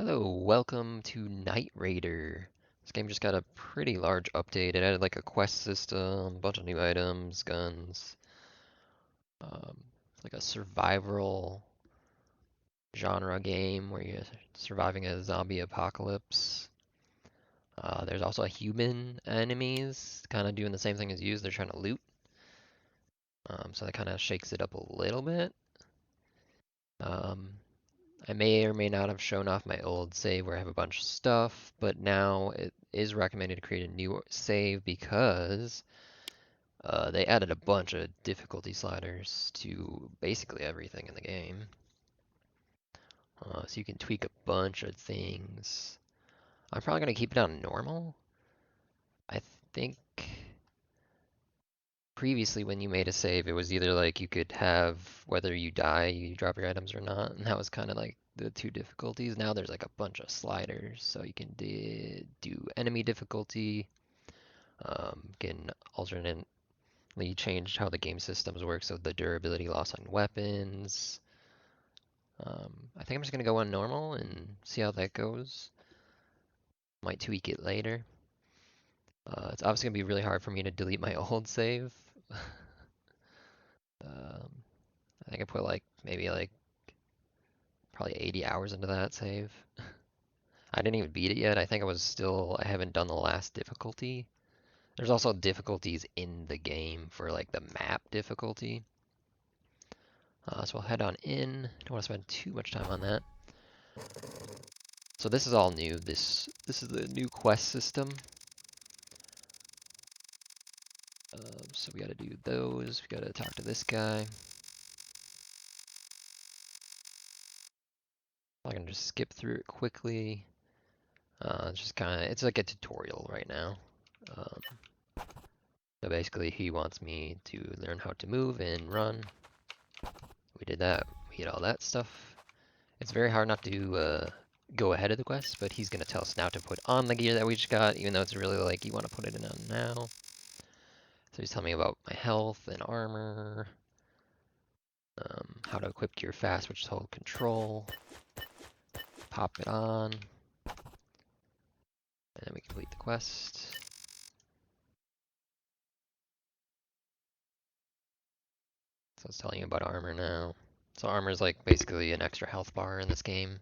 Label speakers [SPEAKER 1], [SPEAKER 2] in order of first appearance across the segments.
[SPEAKER 1] Hello, welcome to Knight Raider. This game just got a pretty large update. It added like a quest system, a bunch of new items, guns, it's like a survival genre game where you're surviving a zombie apocalypse. There's also human enemies, kind of doing the same thing as you. They're trying to loot, so that kind of shakes it up a little bit. Um, I may or may not have shown off my old save where I have a bunch of stuff, but now it is recommended to create a new save because they added a bunch of difficulty sliders to basically everything in the game. So you can tweak a bunch of things. I'm probably going to keep it on normal. I think previously when you made a save, it was either like you could have whether you die, you drop your items or not, and that was kind of like the two difficulties. Now there's like a bunch of sliders, so you can do enemy difficulty, can alternately change how the game systems work, so the durability loss on weapons. I think I'm just gonna go on normal and see how that goes. Might tweak it later. It's obviously gonna be really hard for me to delete my old save. Um, I think I put like maybe like probably 80 hours into that save. I didn't even beat it yet. I haven't done the last difficulty. There's also difficulties in the game for like the map difficulty. So we'll head on in. Don't want to spend too much time on that. So this is all new. This is the new quest system. So we got to do those. We got to talk to this guy. I can just skip through it quickly. It's just it's like a tutorial right now. Um, so basically he wants me to learn how to move and run. We did that. We did all that stuff. It's very hard not to go ahead of the quest, but he's going to tell us now to put on the gear that we just got, even though it's really like you want to put it on now. So he's telling me about my health and armor, how to equip gear fast, which is hold control, pop it on, and then we complete the quest. So it's telling you about armor now. So armor is like basically an extra health bar in this game.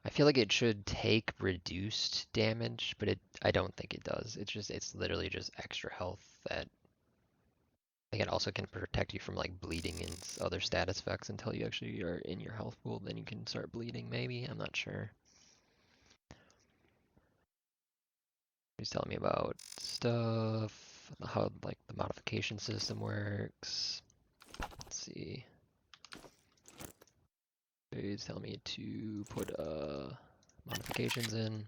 [SPEAKER 1] I feel like it should take reduced damage, but I don't think it does. It's literally just extra health that I think it also can protect you from like bleeding and other status effects until you actually are in your health pool. Then you can start bleeding maybe. I'm not sure. He's telling me about stuff, how like the modification system works. Let's see. He's telling me to put modifications in.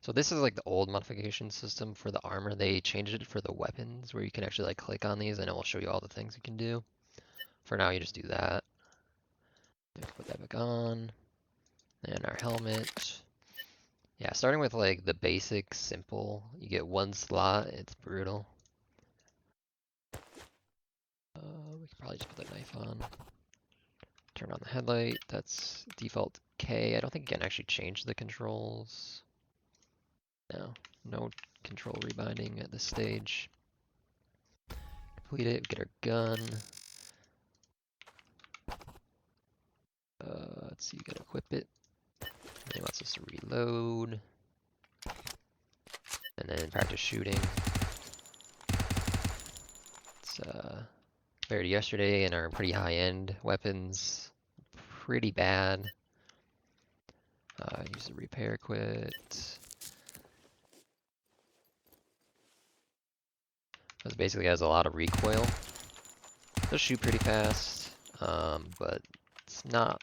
[SPEAKER 1] So this is like the old modification system for the armor. They changed it for the weapons where you can actually like click on these and it will show you all the things you can do. For now, you just do that. Put that back on. And our helmet. Yeah, starting with like the basic, simple, you get one slot. It's brutal. We can probably just put the knife on. Turn on the headlight. That's default K. I don't think you can actually change the controls. No, no control rebinding at this stage. Complete it. Get our gun. Let's see. You gotta equip it. And he wants us to reload. And then practice shooting. It's compared to yesterday and our pretty high-end weapons, pretty bad. Use the repair quit. This basically has a lot of recoil. Does shoot pretty fast, but it's not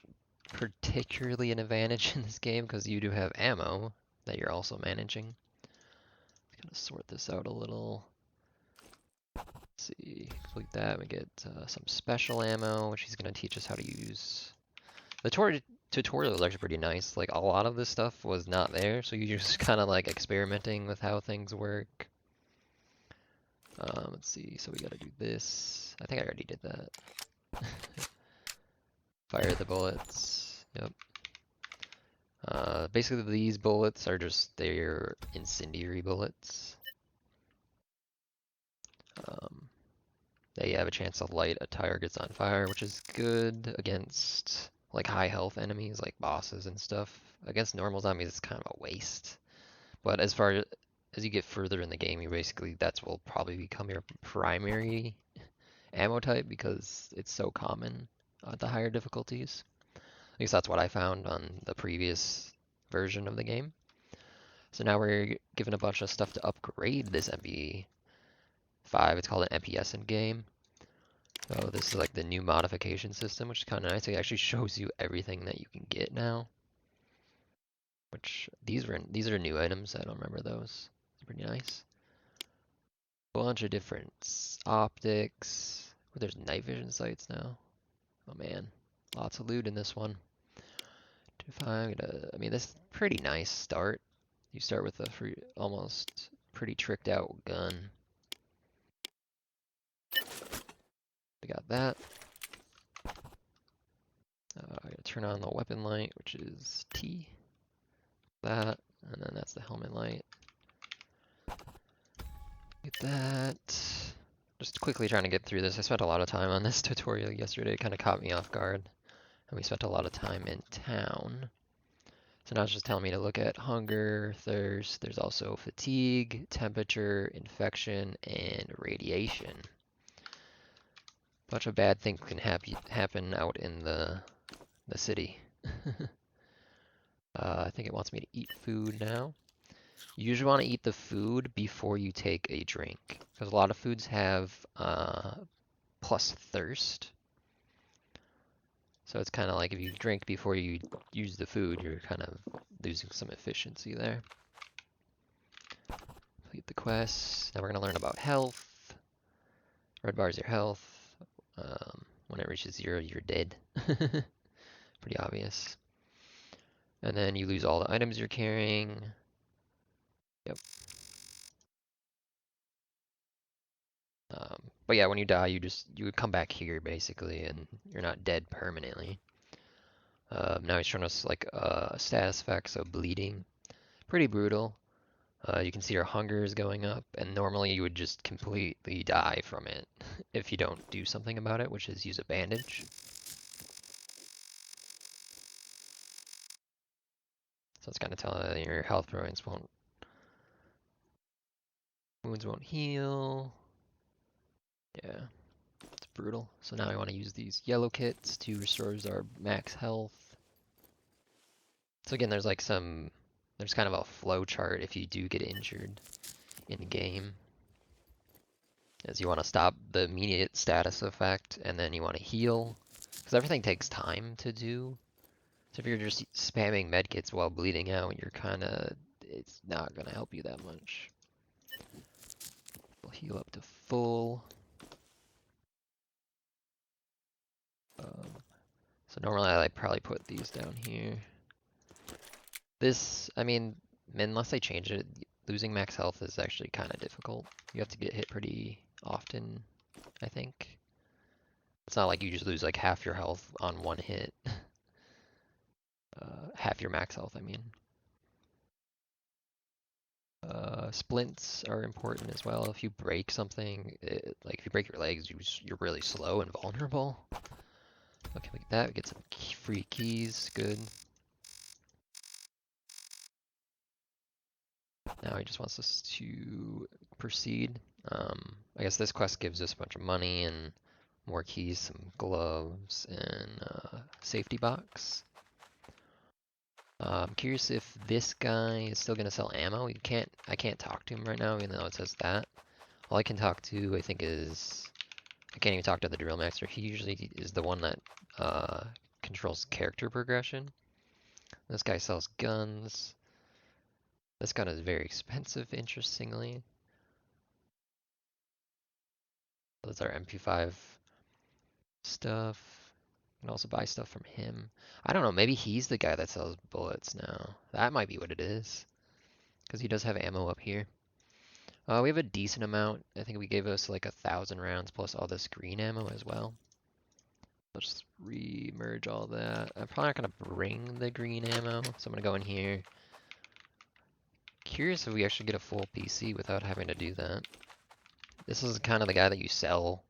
[SPEAKER 1] particularly an advantage in this game because you do have ammo that you're also managing. Gonna sort this out a little. Let's see, complete that. We get some special ammo, which he's gonna teach us how to use. The tutorial is actually pretty nice. Like a lot of this stuff was not there, so you're just kind of like experimenting with how things work. Let's see. So we gotta do this. I think I already did that. Fire the bullets. Yep. Basically these bullets are just their incendiary bullets. Um, they have a chance to light a target's on fire, which is good against like high health enemies like bosses and stuff. Against normal zombies, it's kind of a waste. But as far as you get further in the game, you basically that's will probably become your primary ammo type because it's so common at the higher difficulties. At least that's what I found on the previous version of the game. So now we're given a bunch of stuff to upgrade this MP5. It's called an MPS in game. So this is like the new modification system, which is kind of nice. It actually shows you everything that you can get now. Which these are new items. I don't remember those. It's pretty nice. Bunch of different optics. Oh, there's night vision sights now. Oh man, lots of loot in this one. I mean, this is a pretty nice start. You start with a free, almost pretty tricked out gun. We got that. I gotta turn on the weapon light, which is T. That, and then that's the helmet light. Get that. Just quickly trying to get through this. I spent a lot of time on this tutorial yesterday. It kind of caught me off guard. And we spent a lot of time in town. So now it's just telling me to look at hunger, thirst. There's also fatigue, temperature, infection, and radiation. Bunch of bad things can happen out in the city. I think it wants me to eat food now. You usually want to eat the food before you take a drink, because a lot of foods have plus thirst. So it's kind of like if you drink before you use the food, you're kind of losing some efficiency there. Complete the quest. Now we're going to learn about health. Red bar is your health. When it reaches 0, you're dead. Pretty obvious. And then you lose all the items you're carrying. Yep. But yeah, when you die, you would come back here basically, and you're not dead permanently. Now he's showing us like status effects, so bleeding. Pretty brutal. You can see your hunger is going up, and normally you would just completely die from it if you don't do something about it, which is use a bandage. So it's kind of telling your health points wounds won't heal. Yeah, it's brutal. So now I want to use these yellow kits to restore our max health. So again, there's kind of a flow chart if you do get injured in game. As you want to stop the immediate status effect, and then you want to heal, because everything takes time to do. So if you're just spamming medkits while bleeding out, it's not gonna help you that much. We'll heal up to full. So normally I probably put these down here. This, I mean, unless they change it, losing max health is actually kind of difficult. You have to get hit pretty often, I think. It's not like you just lose like half your health on one hit. Half your max health, I mean. Splints are important as well. If you break something, like if you break your legs, you're really slow and vulnerable. Okay, like that, we get some free keys, good. Now he just wants us to proceed. I guess this quest gives us a bunch of money and more keys, some gloves, and safety box. I'm curious if this guy is still gonna sell ammo. I can't talk to him right now, even though it says that. All I can talk to, I think, I can't even talk to the drill master. He usually is the one that controls character progression. This guy sells guns. This gun is very expensive, interestingly. Those are MP5 stuff. You can also buy stuff from him. I don't know, maybe he's the guy that sells bullets now. That might be what it is. Because he does have ammo up here. We have a decent amount. I think we gave us like 1,000 rounds plus all this green ammo as well. Let's just re-merge all that. I'm probably not gonna bring the green ammo, so I'm gonna go in here. Curious if we actually get a full PC without having to do that. This is kind of the guy that you sell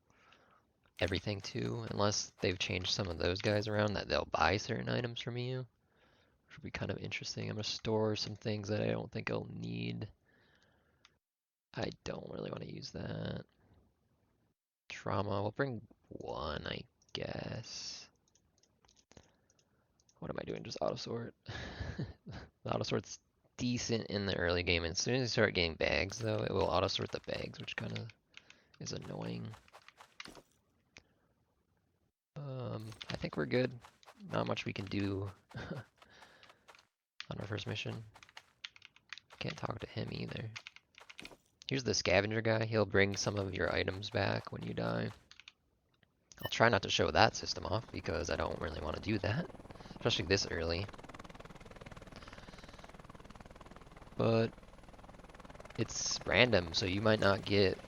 [SPEAKER 1] everything to, unless they've changed some of those guys around that they'll buy certain items from you. Which would be kind of interesting. I'm gonna store some things that I don't think I'll need. I don't really want to use that. Trauma, we'll bring one, I guess. What am I doing? Just auto sort. The auto sort's decent in the early game. And as soon as you start getting bags, though, it will auto sort the bags, which kind of is annoying. I think we're good. Not much we can do on our first mission. Can't talk to him either. Here's the scavenger guy. He'll bring some of your items back when you die. I'll try not to show that system off because I don't really want to do that, especially this early. But it's random, so you might not get...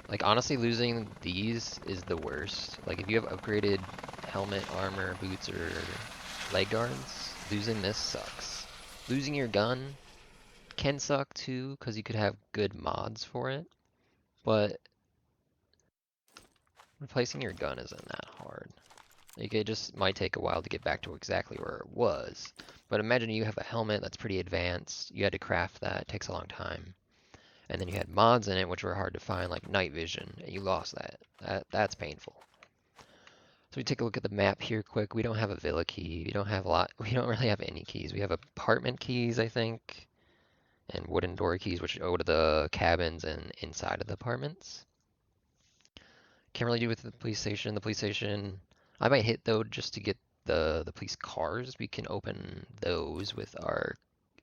[SPEAKER 1] Like, honestly, losing these is the worst. Like, if you have upgraded helmet, armor, boots, or leg guards, losing this sucks. Losing your gun can suck too, because you could have good mods for it, but replacing your gun isn't that hard. Like, it just might take a while to get back to exactly where it was. But imagine you have a helmet that's pretty advanced, you had to craft that, it takes a long time. And then you had mods in it which were hard to find, like night vision, and you lost that. That's painful. So we take a look at the map here quick. We don't have a villa key. We don't really have any keys. We have apartment keys, I think, and wooden door keys, which go to the cabins and inside of the apartments. Can't really do with the police station. The police station, I might hit though just to get the police cars. We can open those with our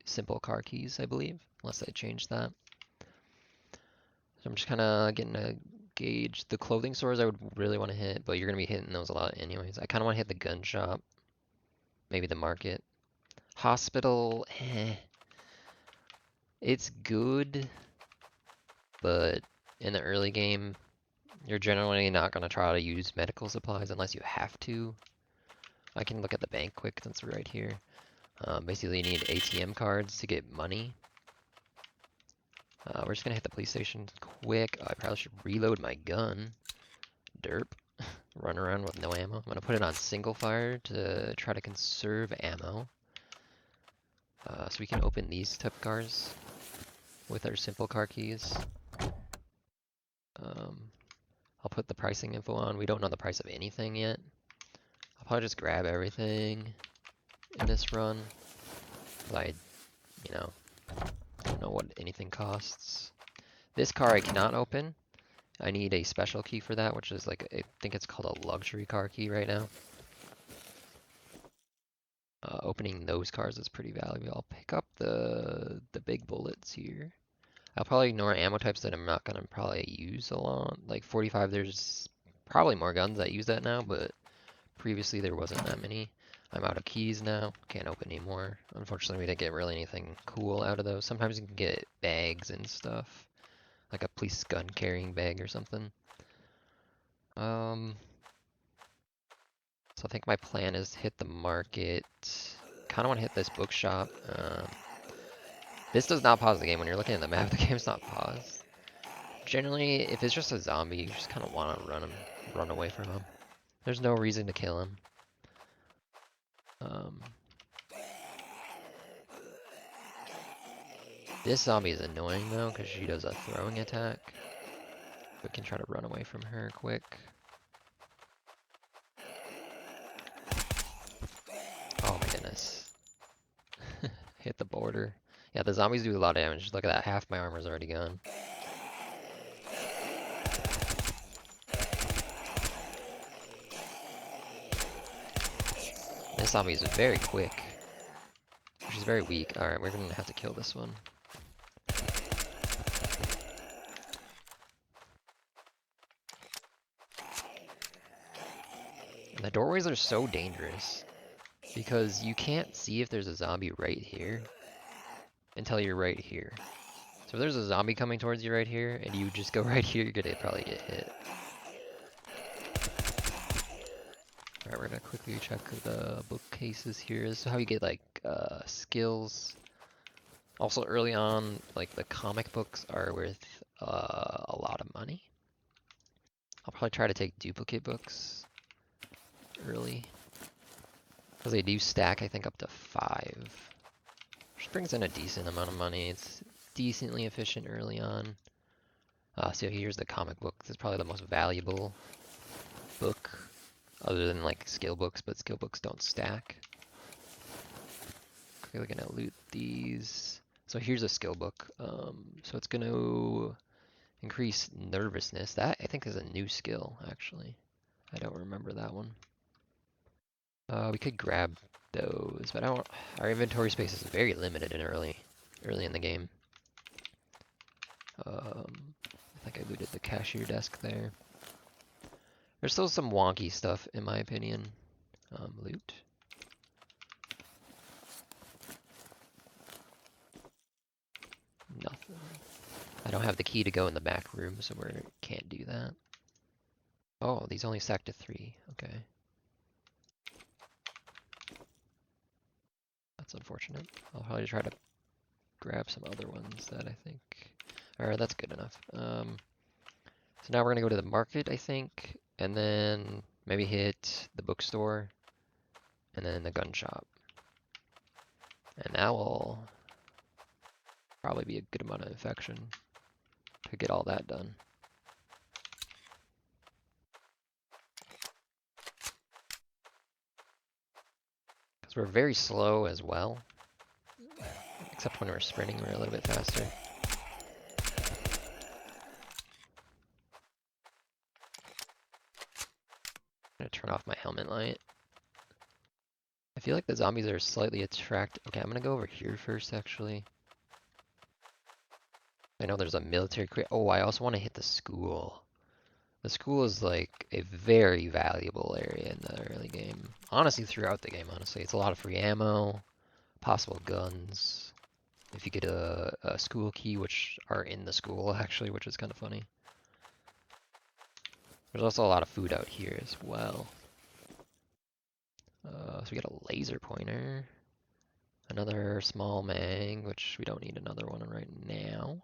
[SPEAKER 1] simple car keys, I believe, unless they changed that. So I'm just kind of getting a gauge. The clothing stores I would really want to hit, but you're going to be hitting those a lot anyways. I kind of want to hit the gun shop, maybe the market. Hospital, it's good, but in the early game, you're generally not going to try to use medical supplies unless you have to. I can look at the bank quick since we're right here. Basically, you need ATM cards to get money. We're just going to hit the police station quick. I probably should reload my gun. Derp. Run around with no ammo. I'm going to put it on single fire to try to conserve ammo. So we can open these type of cars with our simple car keys. I'll put the pricing info on. We don't know the price of anything yet. I'll probably just grab everything in this run. I, don't know what anything costs. This car I cannot open. I need a special key for that, which is like, I think it's called a luxury car key right now. Opening those cars is pretty valuable. I'll pick up the big bullets here. I'll probably ignore ammo types that I'm not going to probably use a lot. Like 45, there's probably more guns that use that now, but previously there wasn't that many. I'm out of keys now. Can't open anymore. Unfortunately, we didn't get really anything cool out of those. Sometimes you can get bags and stuff. Like a police gun carrying bag or something. So I think my plan is hit the market. Kind of want to hit this bookshop. This does not pause the game. When you're looking at the map, the game's not paused. Generally, if it's just a zombie, you just kind of want to run away from him. There's no reason to kill him. This zombie is annoying though, because she does a throwing attack. We can try to run away from her quick. Oh my goodness. Hit the border. Yeah, the zombies do a lot of damage. Look at that, half my armor's already gone. This zombie is very quick. She's very weak. Alright, we're gonna have to kill this one. And the doorways are so dangerous because you can't see if there's a zombie right here until you're right here. So if there's a zombie coming towards you right here and you just go right here, you're gonna probably get hit. Alright, we're gonna quickly check the bookcases here. This is how you get like skills. Also early on, like the comic books are worth a lot of money. I'll probably try to take duplicate books early. Because they do stack, I think, up to 5. Which brings in a decent amount of money. It's decently efficient early on. So here's the comic book. This is probably the most valuable book, other than like skill books, but skill books don't stack. Okay, we're gonna loot these. So here's a skill book. So it's gonna increase nervousness. That I think is a new skill, actually. I don't remember that one. We could grab those, but I don't. Our inventory space is very limited in early in the game. I think I looted the cashier desk there. There's still some wonky stuff, in my opinion. Loot. Nothing. I don't have the key to go in the back room, so we can't do that. Oh, these only stack to 3. Okay. That's unfortunate. I'll probably try to grab some other ones that I think... Alright, that's good enough. So now we're gonna go to the market, I think, and then maybe hit the bookstore, and then the gun shop. And that will probably be a good amount of infection to get all that done. Because we're very slow as well. Except when we're sprinting, we're a little bit faster. I'm gonna turn off my helmet light. I feel like the zombies are slightly attracted. Okay, I'm gonna go over here first, actually. I know there's a military crate. Oh, I also want to hit the school. The school is like a very valuable area in the early game. Honestly, throughout the game, honestly. It's a lot of free ammo, possible guns. If you get a school key, which are in the school, actually, which is kind of funny. There's also a lot of food out here as well. So we got a laser pointer. Another small mag, which we don't need another one right now.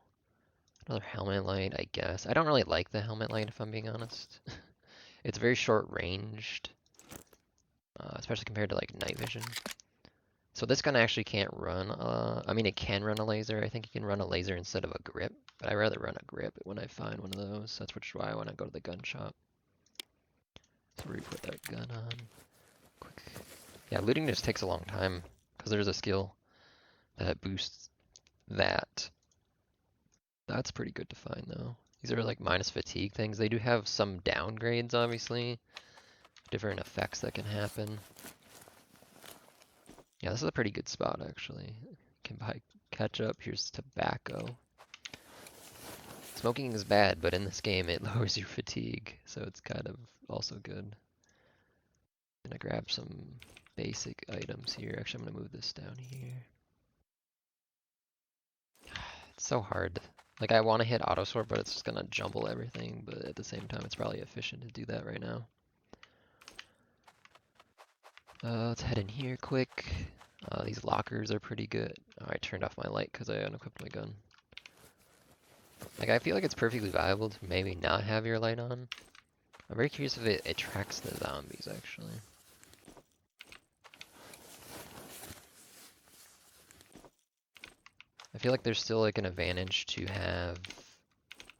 [SPEAKER 1] Another helmet light, I guess. I don't really like the helmet light, if I'm being honest. It's very short ranged, especially compared to like night vision. So this gun actually can't run, I mean it can run a laser. I think you can run a laser instead of a grip, but I'd rather run a grip when I find one of those. That's why I want to go to the gun shop. So we put that gun on. Quick. Yeah, looting just takes a long time, because there's a skill that boosts that. That's pretty good to find though. These are like minus fatigue things. They do have some downgrades, obviously. Different effects that can happen. Yeah, this is a pretty good spot actually. Can buy ketchup. Here's tobacco. Smoking is bad, but in this game it lowers your fatigue, so it's kind of also good. I'm gonna grab some basic items here. Actually, I'm gonna move this down here. It's so hard. Like, I want to hit auto sort, but it's just gonna jumble everything, but at the same time, it's probably efficient to do that right now. Let's head in here quick. These lockers are pretty good. Oh, I turned off my light because I unequipped my gun. Like, I feel like it's perfectly viable to maybe not have your light on. I'm very curious if it attracts the zombies, actually. I feel like there's still like an advantage to have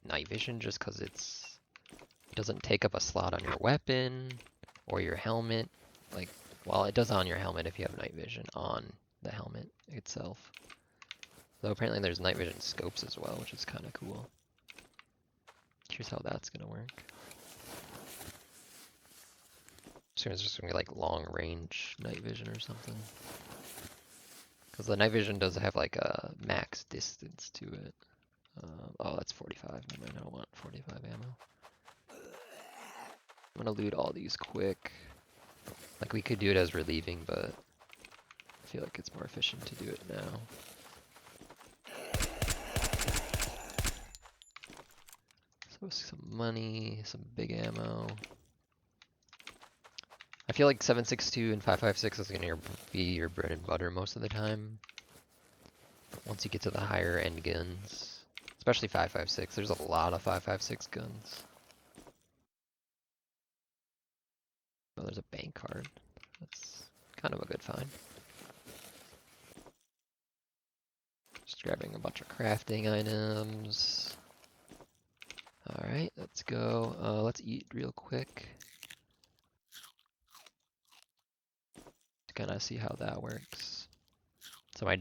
[SPEAKER 1] night vision just because it doesn't take up a slot on your weapon or your helmet. Like, well, it does on your helmet if you have night vision on the helmet itself. Though apparently there's night vision scopes as well, which is kind of cool. Here's how that's gonna work. It's just gonna be like long range night vision or something. Because the night vision does have like a max distance to it. Oh, that's 45. Never mind, I don't want 45 ammo. I'm gonna loot all these quick. Like, we could do it as we're leaving, but I feel like it's more efficient to do it now. So some money, some big ammo. I feel like 7.62 and 5.56 is gonna be your bread and butter most of the time. Once you get to the higher end guns, especially 5.56, there's a lot of 5.56 guns. Oh, there's a bank card. That's kind of a good find. Just grabbing a bunch of crafting items. Alright, let's go. Let's eat real quick. To kind of see how that works. So my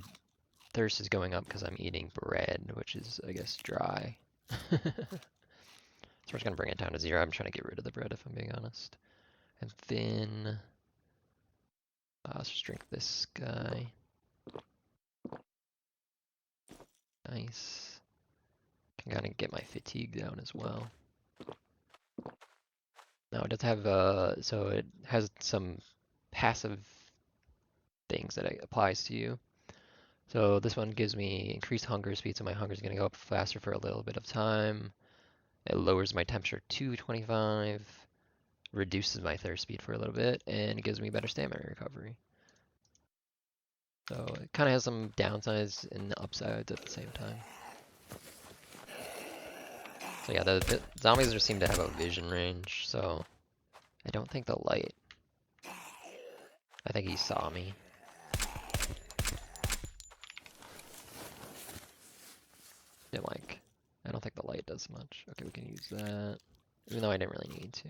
[SPEAKER 1] thirst is going up because I'm eating bread, which is, I guess, dry. So we're just gonna bring it down to 0. I'm trying to get rid of the bread if I'm being honest. And then let's just drink this guy. Nice. Can kind of get my fatigue down as well. Now it does have so it has some passive things that it applies to you. So this one gives me increased hunger speed, so my hunger is going to go up faster for a little bit of time. It lowers my temperature to 25, reduces my thirst speed for a little bit, and it gives me better stamina recovery. So it kind of has some downsides and upsides at the same time. So yeah, the zombies just seem to have a vision range, so I don't think the light. I think he saw me. Yeah, like, I don't think the light does much. Okay, we can use that, even though I didn't really need to.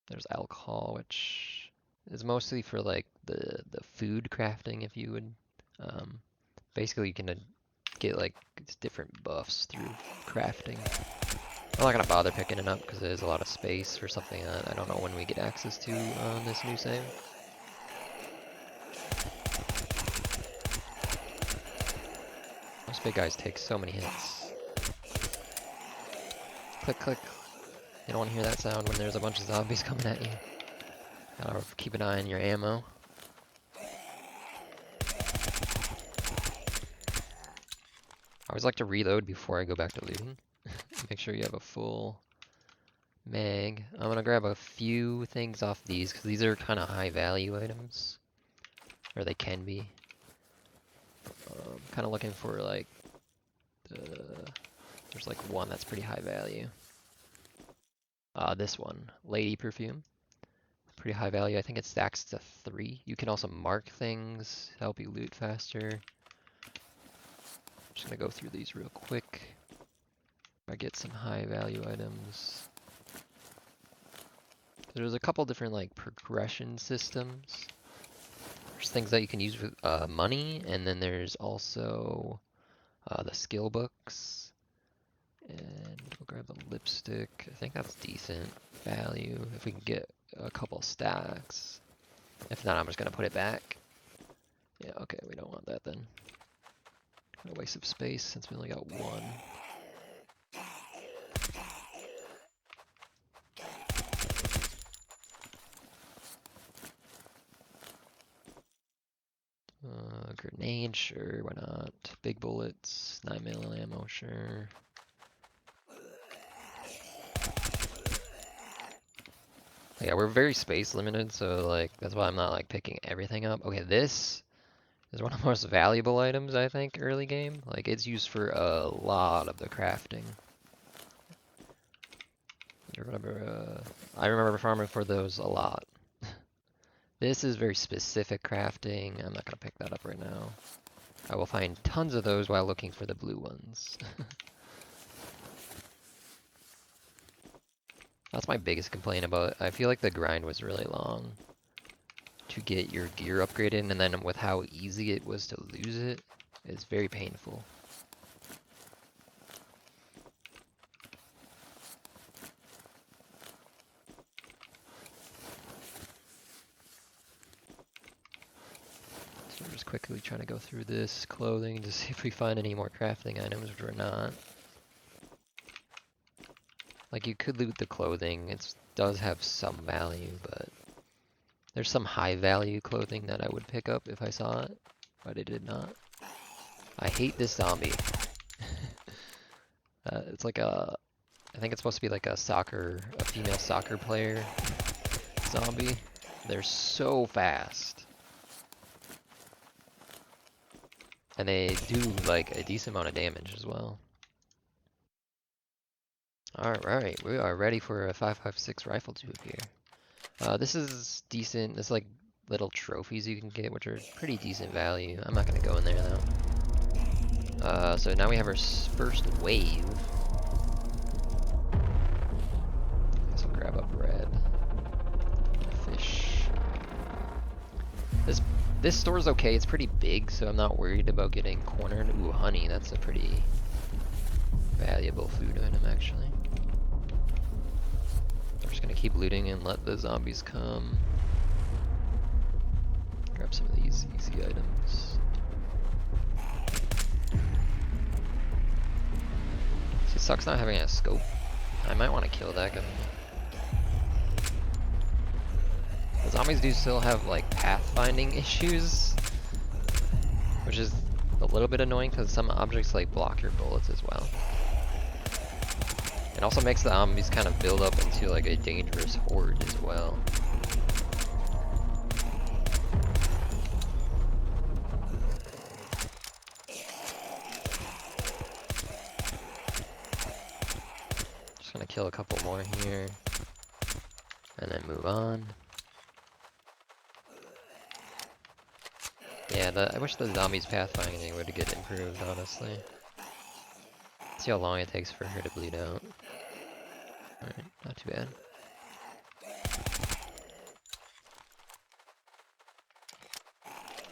[SPEAKER 1] There's alcohol, which is mostly for like the food crafting. If you would, basically you can get like different buffs through crafting. I'm not gonna bother picking it up because there's a lot of space for something that I don't know when we get access to on this new save. Those big guys take so many hits. Click, click. You don't want to hear that sound when there's a bunch of zombies coming at you. Gotta keep an eye on your ammo. I always like to reload before I go back to looting. Make sure you have a full mag. I'm gonna grab a few things off these because these are kind of high value items. Or they can be. Kind of looking for like there's like one that's pretty high value. This one, Lady Perfume. Pretty high value. I think it stacks to 3. You can also mark things to help you loot faster. I'm just gonna go through these real quick. I get some high value items. There's a couple different like progression systems. There's things that you can use with money, and then there's also the skill books. And we'll grab a lipstick. I think that's decent value if we can get a couple stacks. If not, I'm just gonna put it back. Yeah, okay, we don't want that then. A waste of space since we only got one. Grenade, sure, why not? Big bullets, 9mm ammo, sure. Yeah, we're very space limited, so like that's why I'm not like picking everything up. Okay, this is one of the most valuable items I think early game. Like it's used for a lot of the crafting. I remember farming for those a lot. This is very specific crafting. I'm not gonna pick that up right now. I will find tons of those while looking for the blue ones. That's my biggest complaint about it. I feel like the grind was really long to get your gear upgraded, and then with how easy it was to lose it, it's very painful. So we're just quickly trying to go through this clothing to see if we find any more crafting items, which we're not. Like you could loot the clothing, it does have some value, but there's some high value clothing that I would pick up if I saw it, but I did not. I hate this zombie. It's like a, I I think it's supposed to be like a female soccer player zombie. They're so fast. And they do like a decent amount of damage as well. Alright, we are ready for a 5.56 rifle tube here. This is decent. There's like little trophies you can get, which are pretty decent value. I'm not gonna go in there though. So now we have our first wave. I guess I'll grab up bread. Fish. This store's okay. It's pretty big, so I'm not worried about getting cornered. Ooh, honey. That's a pretty valuable food item, actually. I'm just gonna keep looting and let the zombies come. Grab some of these easy items. See, it sucks not having a scope. I might want to kill that guy. The zombies do still have like pathfinding issues, which is a little bit annoying because some objects like block your bullets as well. It also makes the zombies kind of build up into like a dangerous horde as well. Just gonna kill a couple more here and then move on. Yeah, I wish the zombies pathfinding would get improved, honestly. See how long it takes for her to bleed out. Alright, not too bad.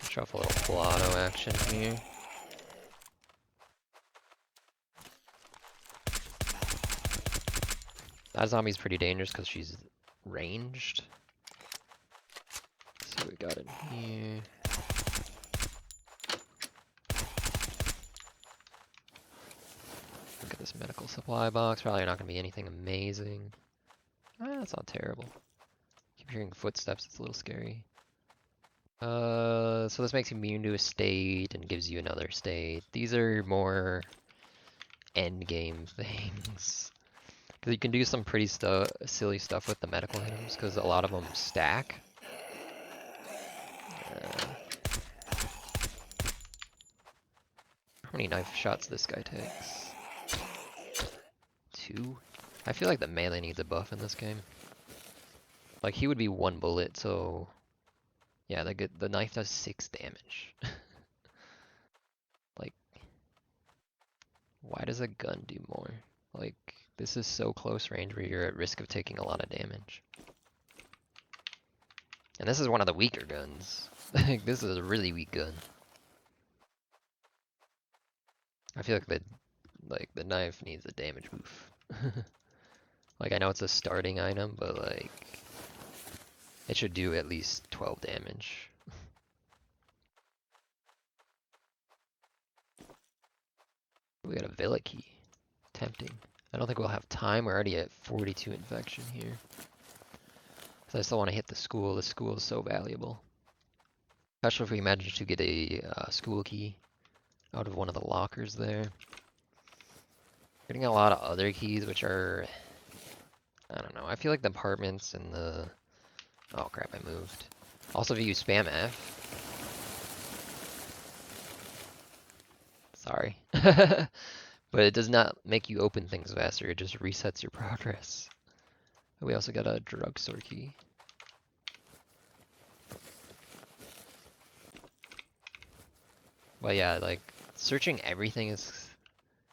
[SPEAKER 1] Show off a little full auto action here. That zombie's pretty dangerous because she's ranged. Let's see what we got in here. Look at this medical supply box. Probably not going to be anything amazing. That's not terrible. Keep hearing footsteps. It's a little scary. So this makes you immune to a state and gives you another state. These are more end game things. Because you can do some pretty silly stuff with the medical items because a lot of them stack. How many knife shots this guy takes? 2? I feel like the melee needs a buff in this game. Like he would be 1 bullet, so yeah, the knife does 6 damage. Like, why does a gun do more? Like, this is so close range where you're at risk of taking a lot of damage. And this is one of the weaker guns. Like, this is a really weak gun. I feel like the knife needs a damage boost. Like, I know it's a starting item, but like, it should do at least 12 damage. We got a Villa key. Tempting. I don't think we'll have time. We're already at 42 infection here. So I still want to hit the school. The school is so valuable. Especially if we manage to get a school key out of one of the lockers there. Getting a lot of other keys, which are, I don't know. I feel like the apartments and the, oh crap, I moved. Also, if you spam F. Sorry. But it does not make you open things faster. It just resets your progress. We also got a drugstore key. But yeah, like, searching everything is,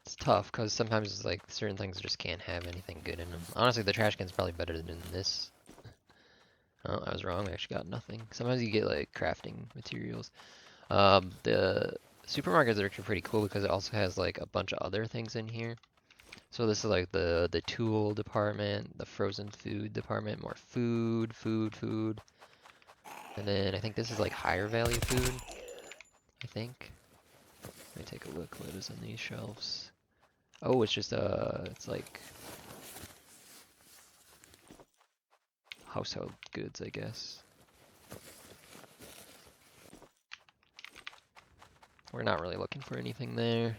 [SPEAKER 1] it's tough, because sometimes, like, certain things just can't have anything good in them. Honestly, the trash can's probably better than this. Oh, I was wrong. We actually got nothing. Sometimes you get, like, crafting materials. The supermarkets are actually pretty cool because it also has, like, a bunch of other things in here. So this is, like, the tool department, the frozen food department, more food. And then I think this is, like, higher value food. I think. Let me take a look what is on these shelves. Oh, it's just it's like household goods, I guess. We're not really looking for anything there.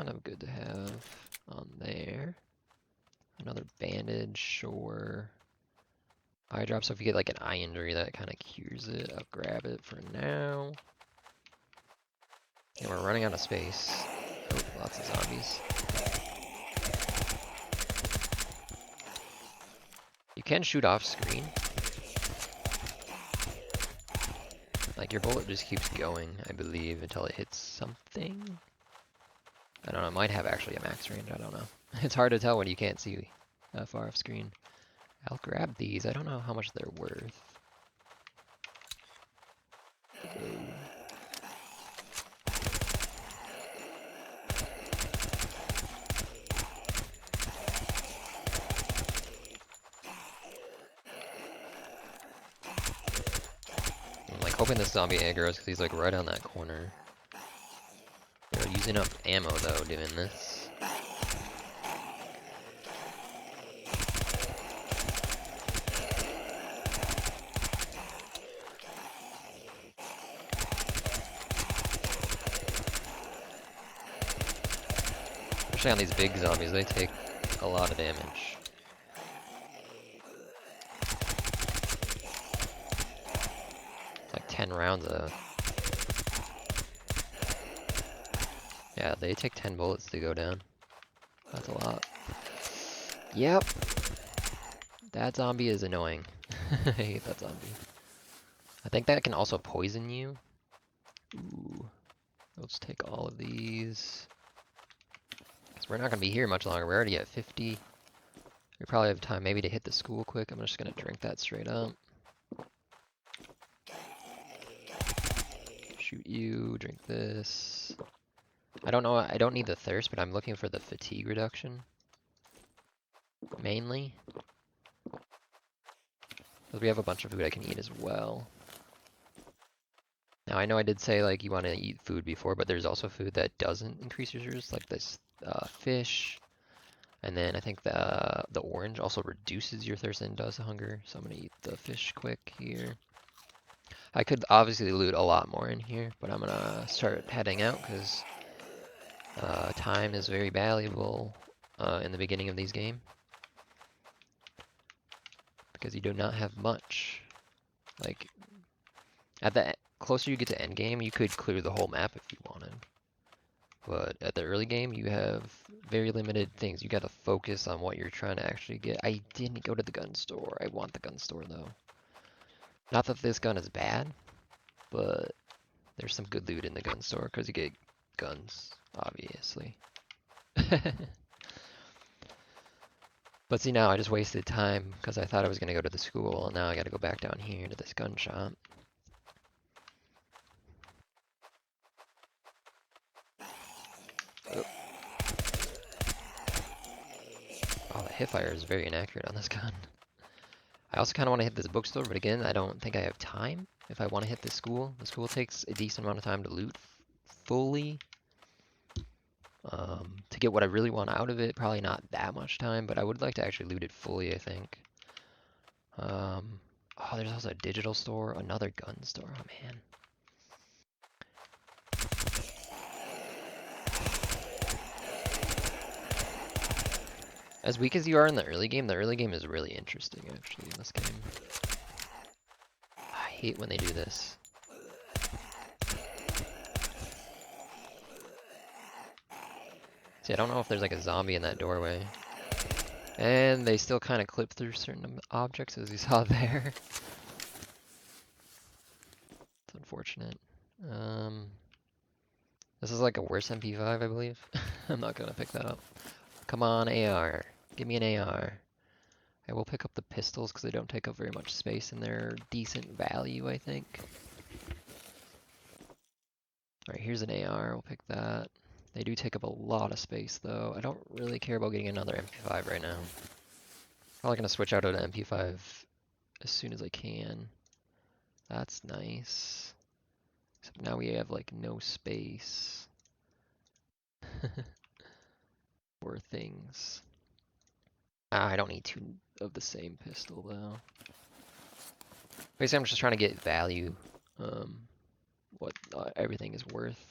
[SPEAKER 1] kind of good to have on there. Another bandage, sure. Eye drop, so if you get like an eye injury, that kind of cures it. I'll grab it for now. And we're running out of space. Oh, lots of zombies. You can shoot off screen. Like your bullet just keeps going, I believe, until it hits something. I don't know, it might have actually a max range, I don't know. It's hard to tell when you can't see that far off screen. I'll grab these, I don't know how much they're worth. I'm like hoping this zombie aggroes because he's like right on that corner. They're using up ammo though doing this. Especially on these big zombies, they take a lot of damage. It's like 10 rounds of... Yeah, they take 10 bullets to go down. That's a lot. Yep. That zombie is annoying. I hate that zombie. I think that can also poison you. Ooh. Let's take all of these. Because we're not going to be here much longer. We're already at 50. We probably have time maybe to hit the school quick. I'm just going to drink that straight up. Shoot you, drink this. I don't know, I don't need the thirst, but I'm looking for the fatigue reduction. Mainly. Because we have a bunch of food I can eat as well. Now I know I did say like you want to eat food before, but there's also food that doesn't increase your thirst, like this fish. And then I think the orange also reduces your thirst and does hunger. So I'm gonna eat the fish quick here. I could obviously loot a lot more in here, but I'm gonna start heading out because time is very valuable in the beginning of these games. Because you do not have much. Like, at the closer you get to end game, you could clear the whole map if you wanted. But at the early game, you have very limited things. You gotta focus on what you're trying to actually get. I didn't go to the gun store. I want the gun store though. Not that this gun is bad, but there's some good loot in the gun store because you get guns, obviously. But see, now I just wasted time because I thought I was going to go to the school, and now I got to go back down here to this gun shop. Oh, oh, the hipfire is very inaccurate on this gun. I also kind of want to hit this bookstore, but again, I don't think I have time if I want to hit the school. The school takes a decent amount of time to loot fully. To get what I really want out of it, probably not that much time, but I would like to actually loot it fully, I think. Oh, there's also a digital store, another gun store, oh man. As weak as you are in the early game is really interesting actually in this game. I hate when they do this. See, I don't know if there's like a zombie in that doorway. And they still kind of clip through certain objects, as you saw there. It's unfortunate. This is like a worse MP5, I believe. I'm not gonna pick that up. Come on, AR. Give me an AR. I will pick up the pistols because they don't take up very much space and they're decent value, I think. Alright, here's an AR. We'll pick that. They do take up a lot of space, though. I don't really care about getting another MP5 right now. Probably gonna switch out to an MP5 as soon as I can. That's nice. Except now we have like no space for things. I don't need two of the same pistol though. Basically, I'm just trying to get value. What everything is worth.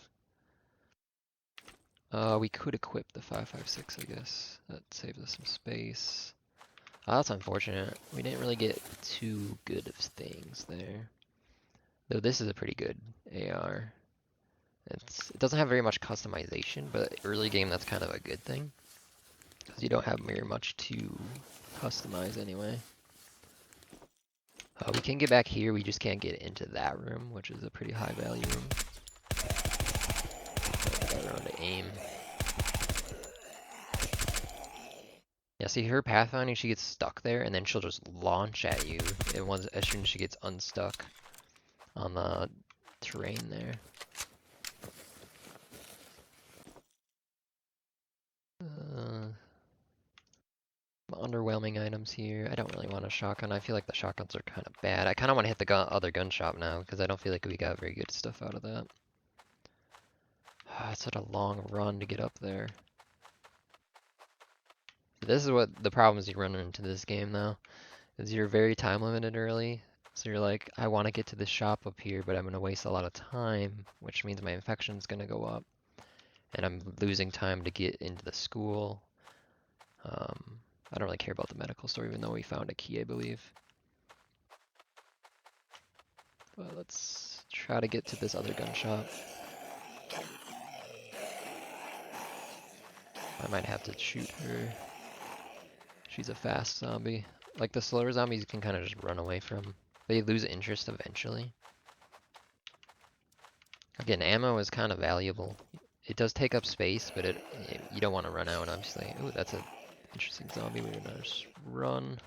[SPEAKER 1] We could equip the 5.56, I guess. That saves us some space. Oh, that's unfortunate. We didn't really get too good of things there. Though this is a pretty good AR. It doesn't have very much customization, but early game that's kind of a good thing. Because you don't have very much to customize anyway. We can get back here, we just can't get into that room, which is a pretty high value room. I gotta learn to aim. Yeah, see her pathfinding, she gets stuck there, and then she'll just launch at you as soon as she gets unstuck on the terrain there. Underwhelming items here. I don't really want a shotgun. I feel like the shotguns are kind of bad. I kind of want to hit the other gun shop now, because I don't feel like we got very good stuff out of that. It's such a long run to get up there. This is what the problems you run into this game though, is you're very time limited early. So you're like, I want to get to this shop up here, but I'm going to waste a lot of time, which means my infection's going to go up. And I'm losing time to get into the school. I don't really care about the medical store, even though we found a key, I believe. But let's try to get to this other gun shop. I might have to shoot her. She's a fast zombie. Like the slower zombies you can kind of just run away from. They lose interest eventually. Again, ammo is kind of valuable. It does take up space, but you don't want to run out, obviously. Ooh, that's an interesting zombie. We're gonna just run.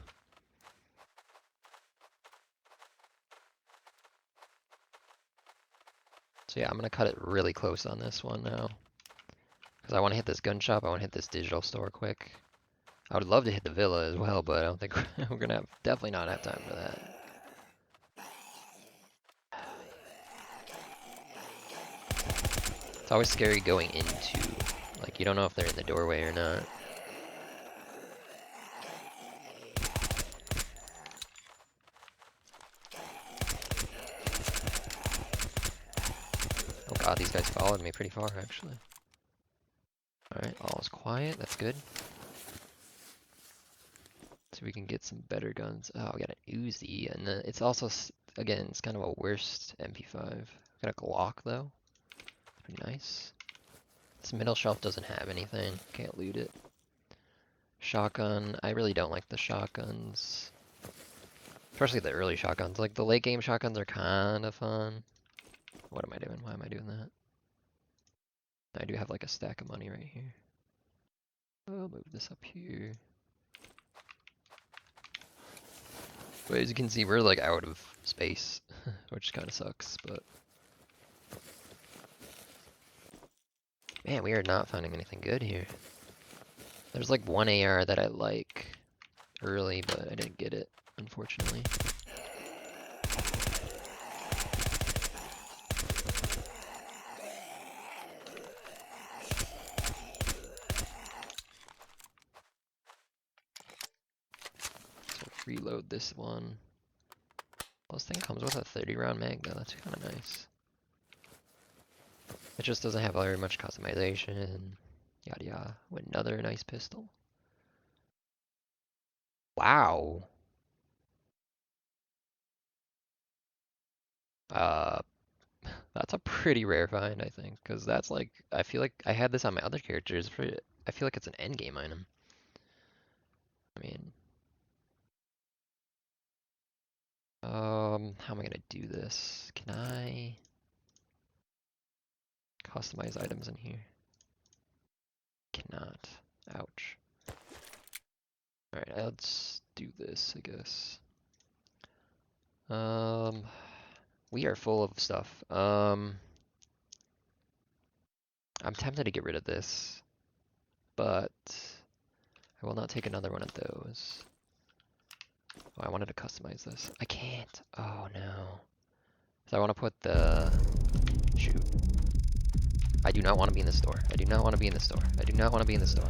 [SPEAKER 1] So yeah, I'm gonna cut it really close on this one now. Because I want to hit this gun shop, I want to hit this digital store quick. I would love to hit the villa as well, but I don't think we're gonna definitely not have time for that. It's always scary going into, like, you don't know if they're in the doorway or not. Oh god, these guys followed me pretty far, actually. Alright, all is quiet, that's good. So we can get some better guns. Oh, we got an Uzi, and it's also, again, it's kind of a worst MP5. Got a Glock, though. Pretty nice. This middle shelf doesn't have anything. Can't loot it. Shotgun. I really don't like the shotguns. Especially the early shotguns. Like, the late game shotguns are kind of fun. What am I doing? Why am I doing that? I do have, like, a stack of money right here. I'll move this up here. But as you can see, we're, like, out of space. Which kind of sucks, but... Man, we are not finding anything good here. There's like one AR that I like early, but I didn't get it, unfortunately. So reload this one. Well, this thing comes with a 30-round mag though, that's kind of nice. It just doesn't have very much customization, yada yada. With another nice pistol. Wow. That's a pretty rare find, I think, because that's like, I feel like I had this on my other characters. I feel like it's an endgame item. I mean, how am I gonna do this? Can I customize items in here? Cannot. Ouch. Alright, let's do this, I guess. We are full of stuff. I'm tempted to get rid of this, but I will not take another one of those. Oh, I wanted to customize this. I can't. Oh no. So I want to put the... Shoot. I do not want to be in the store. I do not want to be in the store. I do not want to be in the store.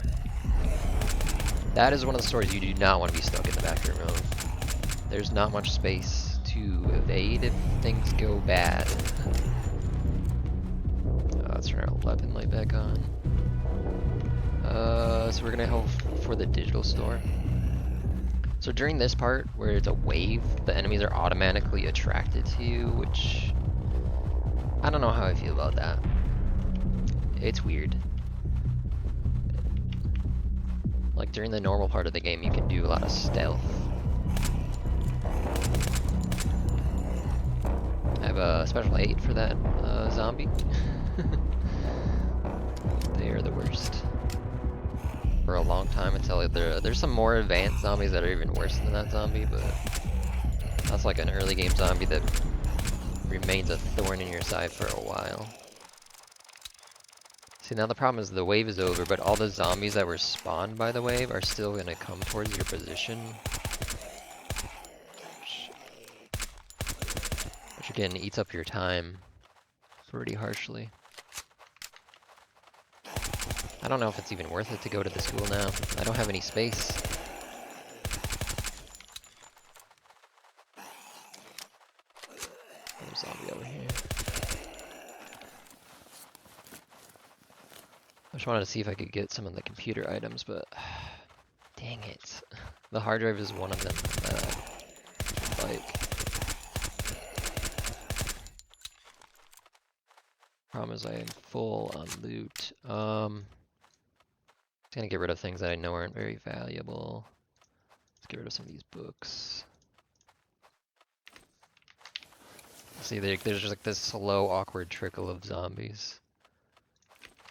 [SPEAKER 1] That is one of the stores you do not want to be stuck in the back room of. There's not much space to evade if things go bad. Let's turn our weapon light back on. So we're gonna go for the digital store. So during this part, where it's a wave, the enemies are automatically attracted to you, which... I don't know how I feel about that. It's weird. Like during the normal part of the game, you can do a lot of stealth. I have a special aid for that zombie. They are the worst. For a long time until there's some more advanced zombies that are even worse than that zombie, but that's like an early game zombie that remains a thorn in your side for a while. See, now the problem is the wave is over, but all the zombies that were spawned by the wave are still gonna come towards your position. Which again eats up your time pretty harshly. I don't know if it's even worth it to go to the school now. I don't have any space. There's a zombie over here. I just wanted to see if I could get some of the computer items, but dang it. The hard drive is one of them that I like. Problem is I am full on loot. Just gonna get rid of things that I know aren't very valuable. Let's get rid of some of these books. See, there's just like this slow, awkward trickle of zombies.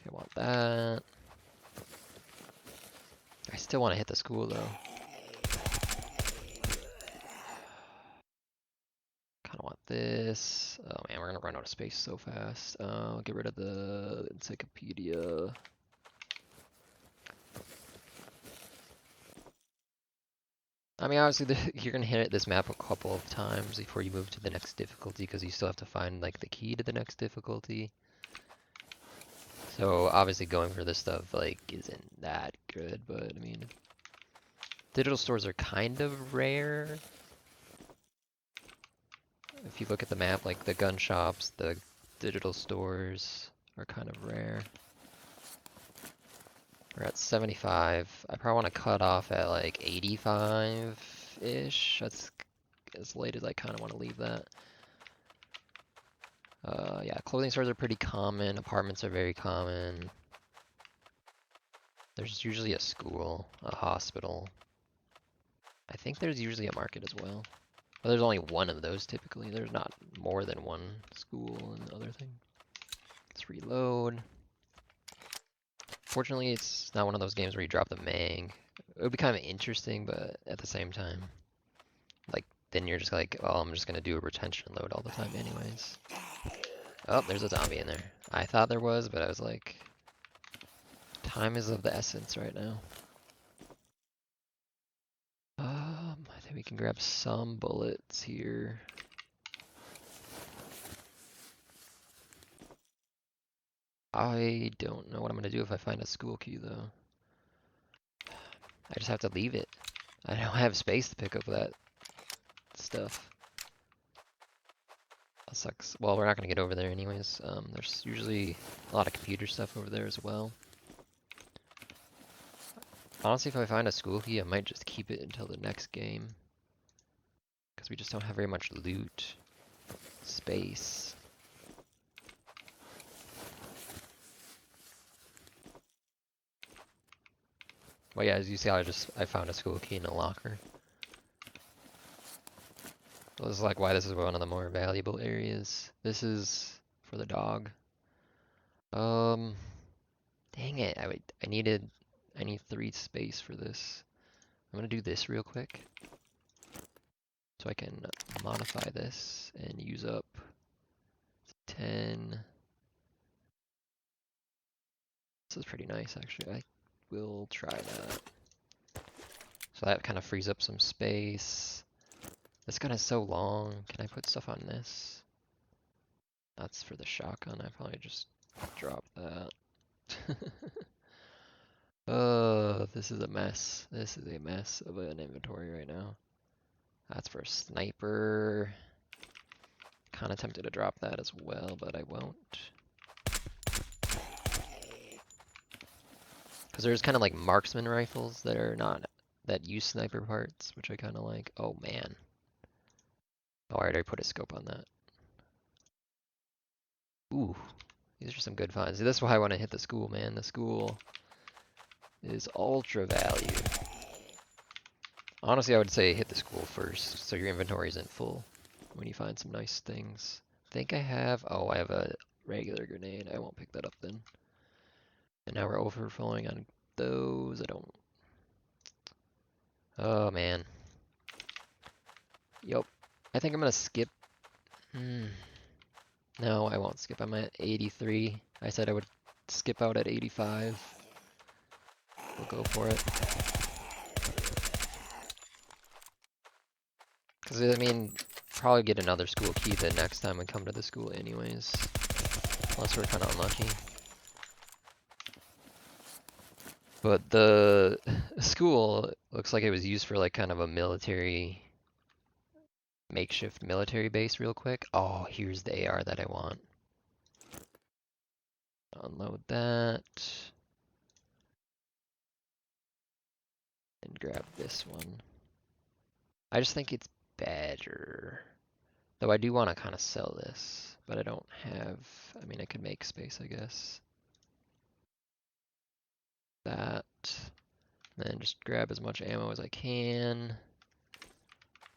[SPEAKER 1] I want that. I still want to hit the school though. Kind of want this. Oh man, we're gonna run out of space so fast. I'll get rid of the encyclopedia. I mean, obviously, you're gonna hit this map a couple of times before you move to the next difficulty, because you still have to find like the key to the next difficulty. So obviously, going for this stuff like isn't that good, but I mean, digital stores are kind of rare. If you look at the map, like the gun shops, the digital stores are kind of rare. We're at 75. I probably want to cut off at like 85-ish. That's as late as I kind of want to leave that. Yeah, clothing stores are pretty common. Apartments are very common. There's usually a school, a hospital. I think there's usually a market as well. But there's only one of those typically. There's not more than one school and other thing. Let's reload. Fortunately, it's not one of those games where you drop the mag. It would be kind of interesting, but at the same time, like, then you're just like, oh, I'm just gonna do a retention load all the time anyways. Oh, there's a zombie in there. I thought there was, but I was like, time is of the essence right now. I think we can grab some bullets here. I don't know what I'm gonna do if I find a school key though. I just have to leave it. I don't have space to pick up that stuff. That sucks. Well, we're not gonna get over there anyways. There's usually a lot of computer stuff over there as well. Honestly, if I find a school key, I might just keep it until the next game. Because we just don't have very much loot space. Well, yeah, as you see, I found a school key in a locker. So this is like why this is one of the more valuable areas. This is for the dog. Dang it, I need 3 space for this. I'm gonna do this real quick. So I can modify this and use up 10. This is pretty nice actually. I will try that. So that kind of frees up some space. This gun is so long. Can I put stuff on this? That's for the shotgun. I probably just drop that. This is a mess. This is a mess of an inventory right now. That's for a sniper. Kind of tempted to drop that as well, but I won't. Because Because there's kind of like marksman rifles that are not, that use sniper parts, which I kind of like. Oh man. Oh, I already put a scope on that. Ooh, these are some good finds. This is why I want to hit the school, man. The school is ultra value. Honestly, I would say hit the school first, so your inventory isn't full when you find some nice things. I think I have, oh, I have a regular grenade. I won't pick that up then. And now we're overflowing on those. I don't, oh man. Yup. I think I'm gonna skip. No, I won't skip. I'm at 83. I said I would skip out at 85. We'll go for it. Because, I mean, probably get another school key the next time we come to the school anyways. Unless we're kind of unlucky. But the school looks like it was used for like kind of a military, makeshift military base real quick. Oh, here's the AR that I want. Unload that. And grab this one. I just think it's better. Though I do want to kind of sell this, but I don't have, I mean, I could make space, I guess. That. Then just grab as much ammo as I can,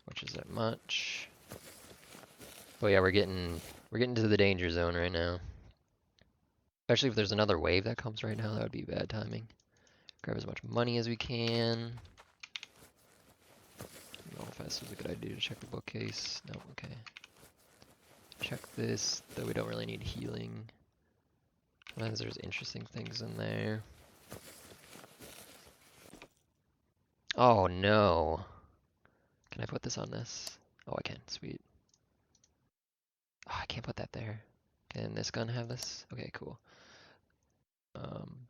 [SPEAKER 1] which isn't much. But yeah, we're getting to the danger zone right now. Especially if there's another wave that comes right now, that would be bad timing. Grab as much money as we can. I don't know if this is a good idea to check the bookcase. No, okay. Check this, though we don't really need healing. Sometimes there's interesting things in there. Oh no. Can I put this on this? Oh, I can. Sweet. Oh, I can't put that there. Can this gun have this? Okay, cool.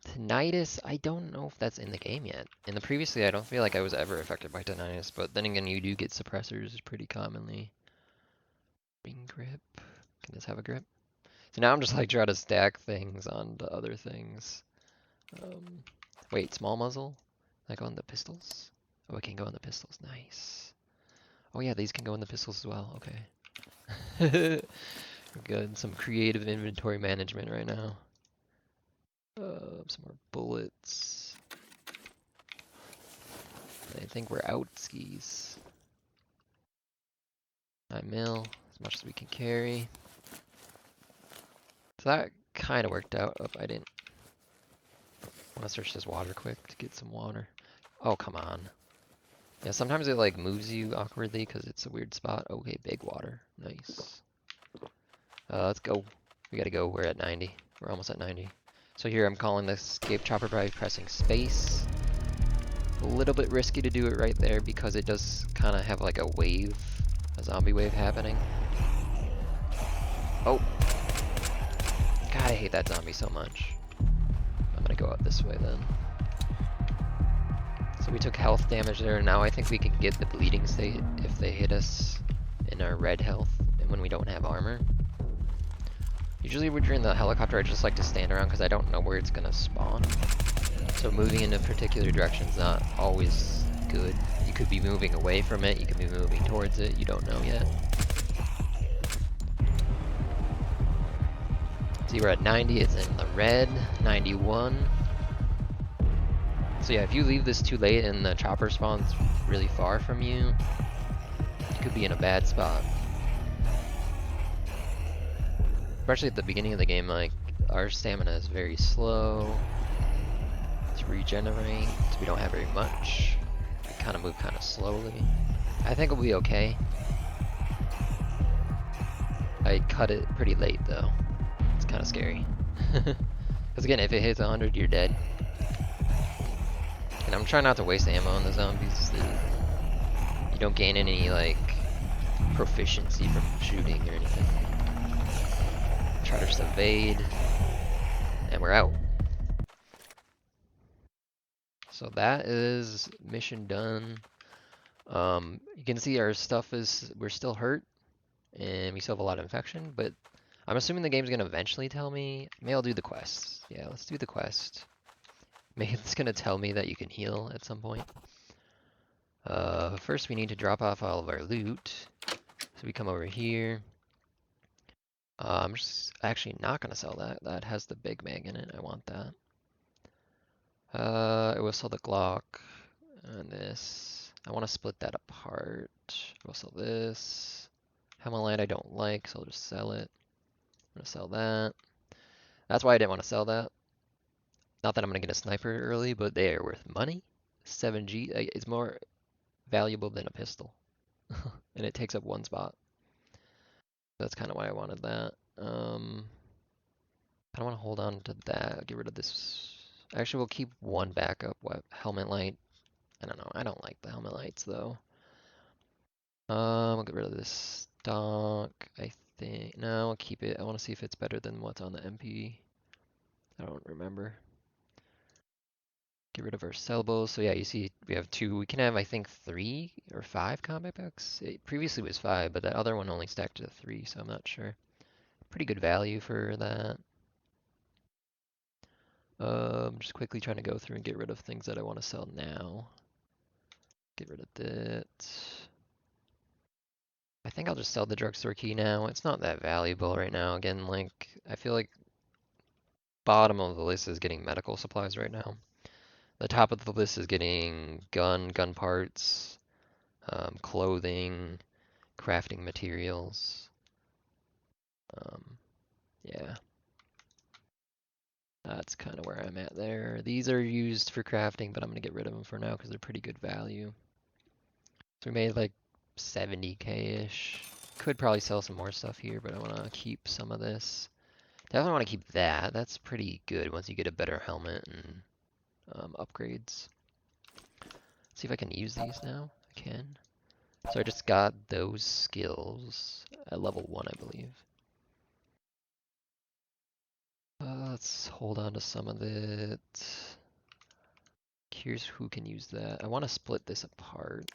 [SPEAKER 1] Tinnitus, I don't know if that's in the game yet. In the previously, I don't feel like I was ever affected by tinnitus, but then again, you do get suppressors pretty commonly. Ring grip. Can this have a grip? So now I'm just like trying to stack things onto other things. Wait, small muzzle? Can I go on the pistols? Oh, it can go on the pistols. Nice. Oh yeah, these can go in the pistols as well. Okay. Good. Some creative inventory management right now. Some more bullets. I think we're out skis. 9 mil, as much as we can carry. So that kind of worked out. Oh, I didn't. I want to search this water quick to get some water. Oh, come on. Yeah, sometimes it like moves you awkwardly because it's a weird spot. Okay, big water. Nice. Let's go. We gotta go. We're at 90. We're almost at 90. So here I'm calling this escape chopper by pressing space. A little bit risky to do it right there because it does kind of have like a wave, a zombie wave happening. Oh. God, I hate that zombie so much. I'm gonna go out this way then. So we took health damage there, and now I think we can get the bleeding state if they hit us in our red health and when we don't have armor. Usually when you're in the helicopter, I just like to stand around because I don't know where it's gonna spawn. So moving in a particular direction is not always good. You could be moving away from it, you could be moving towards it, you don't know yet. See, we're at 90, it's in the red, 91. So yeah, if you leave this too late and the chopper spawns really far from you, you could be in a bad spot. Especially at the beginning of the game, like, our stamina is very slow to regenerate, so we don't have very much. We kind of move kind of slowly. I think we'll be okay. I cut it pretty late though. It's kind of scary. Because again, if it hits 100, you're dead. And I'm trying not to waste ammo on the zombies. You don't gain any, like, proficiency from shooting or anything. Try to just evade. And we're out. So that is mission done. You can see our stuff is, we're still hurt. And we still have a lot of infection, but I'm assuming the game's gonna eventually tell me. Maybe I'll do the quest. Yeah, let's do the quest. Maybe it's gonna tell me that you can heal at some point. First we need to drop off all of our loot. So we come over here. I'm just actually not gonna sell that. That has the Big Mag in it. I want that. I will sell the Glock and this. I want to split that apart. I will sell this. Helmet I don't like, so I'll just sell it. I'm gonna sell that. That's why I didn't want to sell that. Not that I'm gonna get a sniper early, but they are worth money. 7G is more valuable than a pistol, and it takes up one spot. That's kind of why I wanted that. I don't want to hold on to that. I'll get rid of this. Actually, we'll keep one backup. What helmet light? I don't know. I don't like the helmet lights though. I'll get rid of this stock. I think no, I'll keep it. I want to see if it's better than what's on the MP. I don't remember. Get rid of our sellable. So yeah, you see we have two. We can have I think 3 or 5 combat packs. It previously was 5, but that other one only stacked to 3, so I'm not sure. Pretty good value for that. Just quickly trying to go through and get rid of things that I want to sell now. Get rid of that. I think I'll just sell the drugstore key now. It's not that valuable right now. Again, like, I feel like bottom of the list is getting medical supplies right now. The top of the list is getting gun parts, clothing, crafting materials. Yeah, that's kind of where I'm at there. These are used for crafting, but I'm going to get rid of them for now because they're pretty good value. So we made like 70k-ish. Could probably sell some more stuff here, but I want to keep some of this. Definitely want to keep that. That's pretty good once you get a better helmet and upgrades. Let's see if I can use these now. I can. So I just got those skills at level 1, I believe. Let's hold on to some of it. Here's who can use that. I want to split this apart.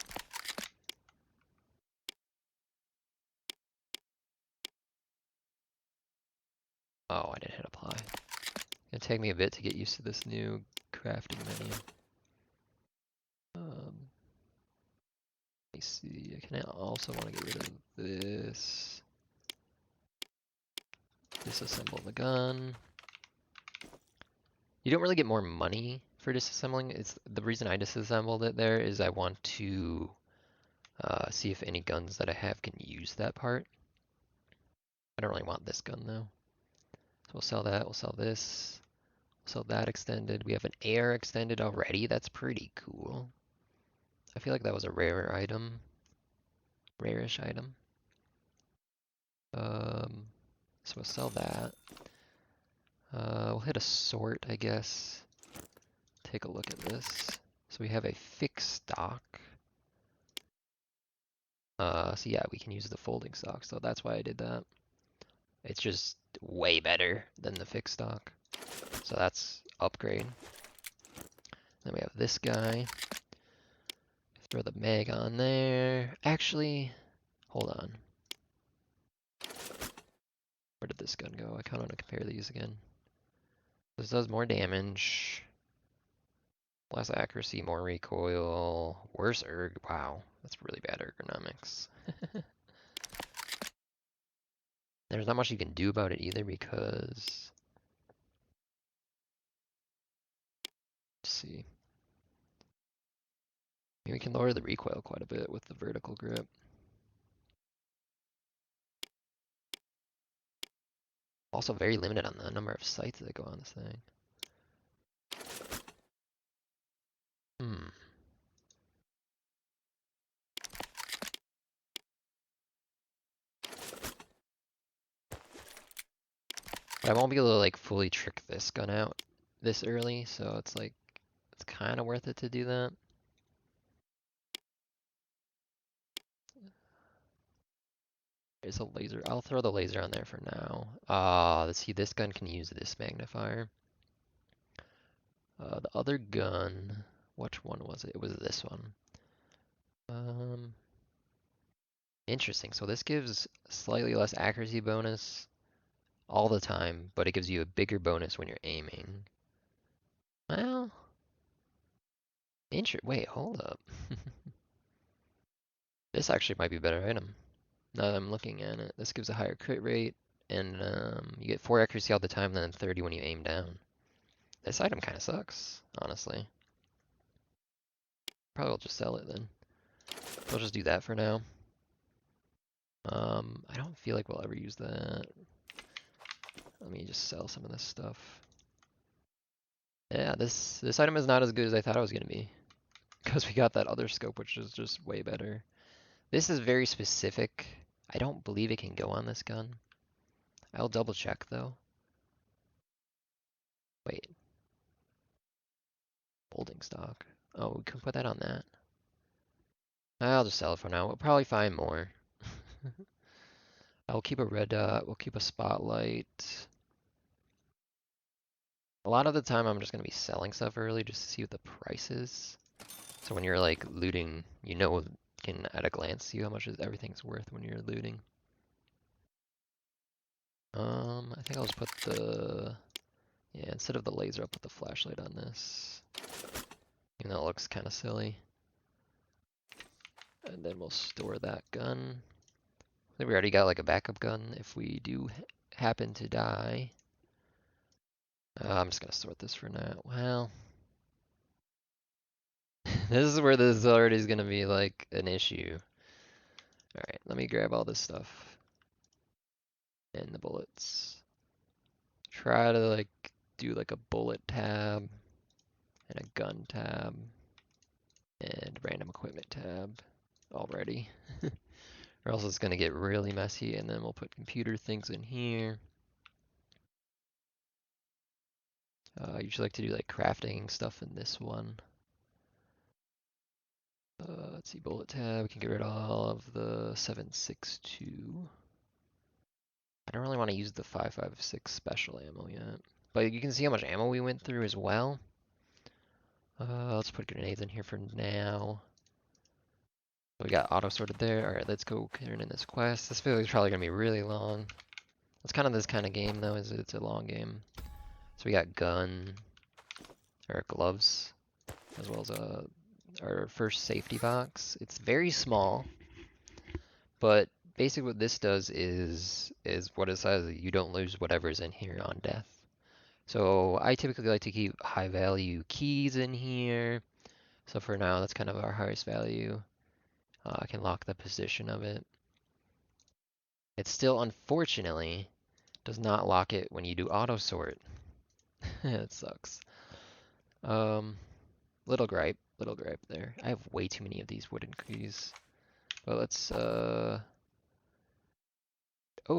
[SPEAKER 1] Oh, I didn't hit apply. It's gonna take me a bit to get used to this new crafting menu. Let me see. I can also want to get rid of this. Disassemble the gun. You don't really get more money for disassembling. It's the reason I disassembled it there is I want to see if any guns that I have can use that part. I don't really want this gun though. So we'll sell that. We'll sell this. We'll sell that extended. We have an air extended already. That's pretty cool. I feel like that was a rare item. Rarish item. So we'll sell that. We'll hit a sort, I guess. Take a look at this. So we have a fixed stock. So yeah, we can use the folding stock, so that's why I did that. It's just way better than the fixed stock. So that's upgrade. Then we have this guy. Throw the mag on there. Actually, hold on. Where did this gun go? I kind of want to compare these again. This does more damage. Less accuracy, more recoil, worse erg. Wow, that's really bad ergonomics. There's not much you can do about it either because... Let's see. Maybe we can lower the recoil quite a bit with the vertical grip. Also very limited on the number of sights that go on this thing. But I won't be able to like fully trick this gun out this early, so it's like, it's kind of worth it to do that. There's a laser. I'll throw the laser on there for now. Let's see, this gun can use this magnifier. The other gun, which one was it? It was this one. Interesting. So this gives slightly less accuracy bonus all the time, but it gives you a bigger bonus when you're aiming. Well, Wait, hold up. This actually might be a better item. Now that I'm looking at it, this gives a higher crit rate, and you get 4 accuracy all the time, then 30 when you aim down. This item kind of sucks, honestly. Probably will just sell it then. We'll just do that for now. I don't feel like we'll ever use that. Let me just sell some of this stuff. Yeah, this item is not as good as I thought it was gonna be. Because we got that other scope, which is just way better. This is very specific. I don't believe it can go on this gun. I'll double check though. Wait, holding stock. Oh, we can put that on that. I'll just sell it for now. We'll probably find more. I'll keep a red dot. We'll keep a spotlight. A lot of the time I'm just going to be selling stuff early just to see what the price is. So when you're like looting, you know, can at a glance see how much everything's worth when you're looting. I think I'll just put yeah, instead of the laser, I'll put the flashlight on this. Even though it looks kind of silly. And then we'll store that gun. I think we already got like a backup gun if we do happen to die. I'm just gonna sort this for now. Well, this is where this already is gonna be like an issue. Alright, let me grab all this stuff. And the bullets. Try to like do like a bullet tab and a gun tab and random equipment tab already. Or else it's gonna get really messy, and then we'll put computer things in here. I usually like to do like crafting stuff in this one. Let's see, bullet tab, we can get rid of all of the 7.62. I don't really want to use the 5.56 special ammo yet. But you can see how much ammo we went through as well. Let's put grenades in here for now. We got auto sorted there. Alright, let's go turn in this quest. This video is probably going to be really long. It's kind of this kind of game though, is it's a long game. So we got gun, or gloves, as well as our first safety box. It's very small, but basically what this does is what it says, you don't lose whatever's in here on death. So I typically like to keep high value keys in here. So for now, that's kind of our highest value. I can lock the position of it. It still, unfortunately, does not lock it when you do auto sort. It sucks. Um, little gripe there. I have way too many of these wooden keys. But let's, oh,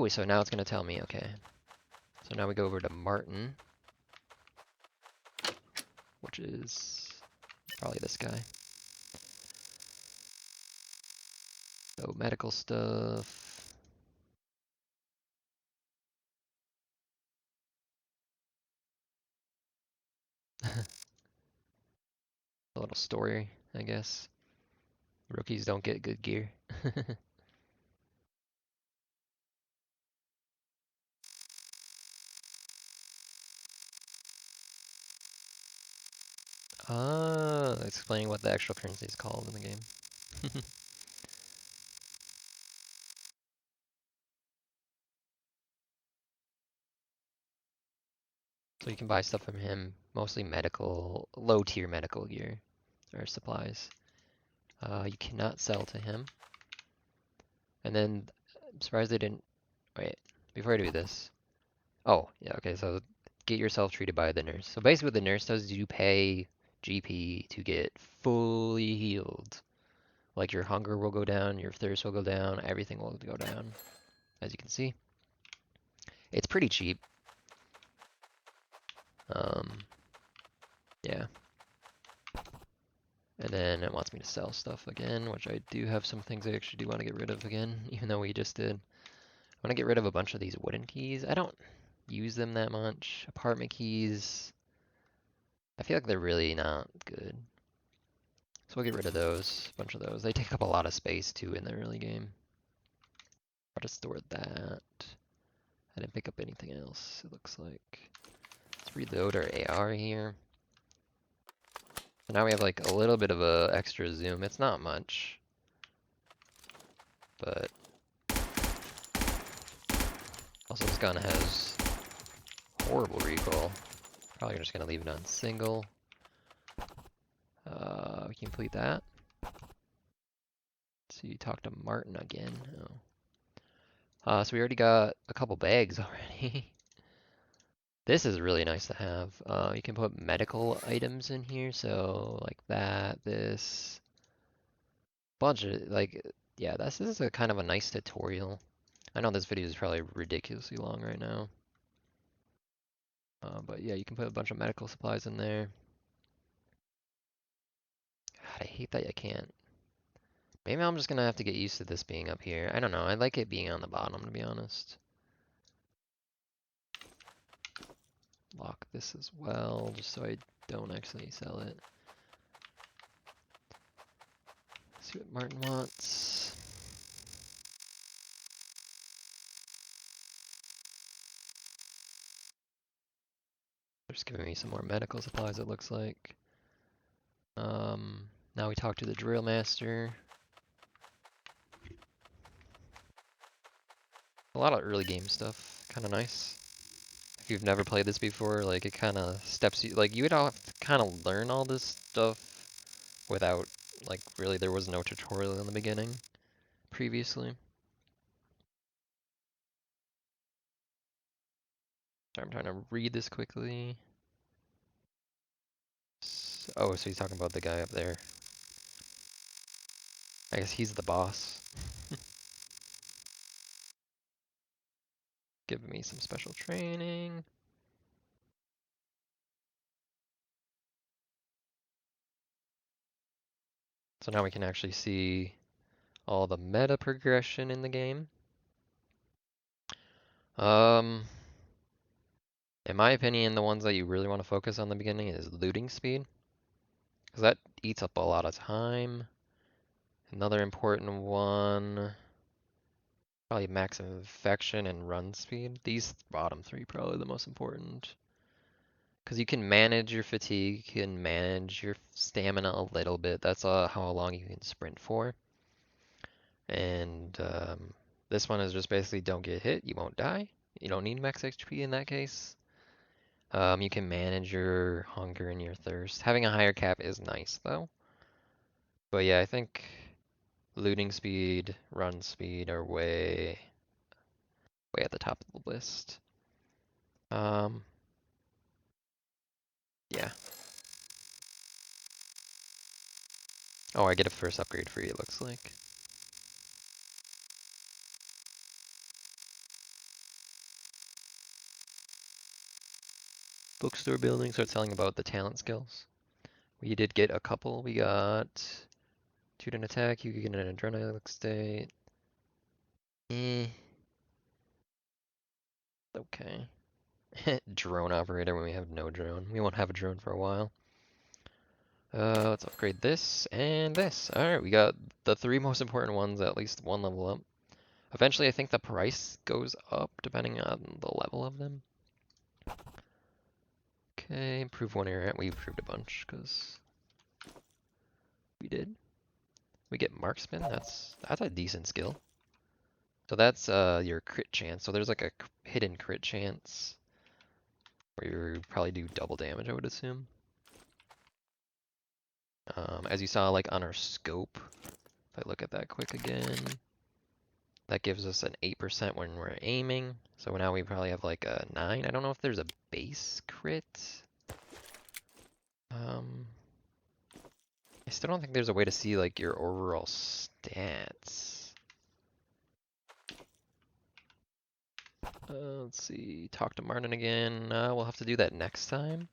[SPEAKER 1] so now it's gonna tell me, okay. So now we go over to Martin, which is probably this guy. So medical stuff. A little story, I guess. Rookies don't get good gear. Explaining what the actual currency is called in the game. So you can buy stuff from him, mostly medical, low tier medical gear or supplies. You cannot sell to him. And then I'm surprised they didn't. Wait, before I do this. Oh, yeah, okay, so get yourself treated by the nurse. So basically what the nurse does is you pay GP to get fully healed. Like your hunger will go down, your thirst will go down, everything will go down, as you can see. It's pretty cheap. Yeah. And then it wants me to sell stuff again, which I do have some things I actually do want to get rid of again, even though we just did. I want to get rid of a bunch of these wooden keys. I don't use them that much. Apartment keys, I feel like they're really not good. So we'll get rid of those, a bunch of those. They take up a lot of space too in the early game. I'll just store that. I didn't pick up anything else, it looks like. Let's reload our AR here. So now we have like a little bit of a extra zoom. It's not much, but also this gun has horrible recoil. Probably just gonna leave it on single. We can complete that. So you talk to Martin again. Oh. So we already got a couple bags already. This is really nice to have. You can put medical items in here, so like that, this, bunch of like, yeah, this is a kind of a nice tutorial. I know this video is probably ridiculously long right now, but yeah, you can put a bunch of medical supplies in there. God, I hate that I can't. Maybe I'm just gonna have to get used to this being up here. I don't know. I like it being on the bottom, to be honest. Lock this as well, just so I don't actually sell it. See what Martin wants. They're just giving me some more medical supplies, it looks like. Now we talk to the drill master. A lot of early game stuff, kind of nice. If you've never played this before, like it kind of steps you, like you would have to kind of learn all this stuff without, like really there was no tutorial in the beginning previously. Sorry, I'm trying to read this quickly. Oh, so he's talking about the guy up there. I guess he's the boss. Giving me some special training. So now we can actually see all the meta progression in the game. In my opinion, the ones that you really want to focus on in the beginning is looting speed, because that eats up a lot of time. Another important one, probably max infection and run speed. These bottom three probably the most important. Because you can manage your fatigue, you can manage your stamina a little bit. That's how long you can sprint for. And this one is just basically don't get hit, you won't die. You don't need max HP in that case. You can manage your hunger and your thirst. Having a higher cap is nice though. But yeah, I think looting speed, run speed are way at the top of the list. Yeah. Oh, I get a first upgrade free, it looks like. Bookstore building starts telling about the talent skills. We did get a couple. We got shoot an attack, you can get an adrenaline state. Okay. Drone operator when we have no drone. We won't have a drone for a while. Let's upgrade this and this. Alright, we got the three most important ones at least one level up. Eventually, I think the price goes up depending on the level of them. Okay, improve one area. We improved a bunch because we did. We get marksman. That's a decent skill. So that's your crit chance. So there's like a hidden crit chance where you probably do double damage, I would assume. As you saw, like on our scope, if I look at that quick again, that gives us an 8% when we're aiming. So now we probably have like a 9. I don't know if there's a base crit. I still don't think there's a way to see like your overall stats. Let's see, talk to Martin again. We'll have to do that next time.